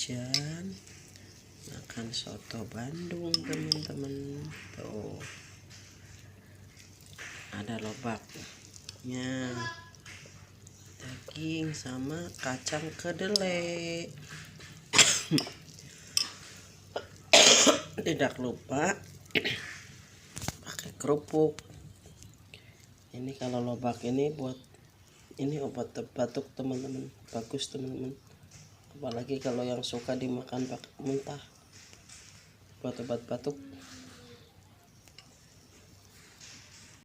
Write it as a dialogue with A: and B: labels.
A: jajan makan soto Bandung teman-teman. Tuh ada lobaknya, daging sama kacang kedelai. Tidak lupa pakai kerupuk. Ini kalau lobak ini buat ini obat batuk teman-teman, bagus teman-teman, apalagi kalau yang suka dimakan pakai mentah buat obat batuk.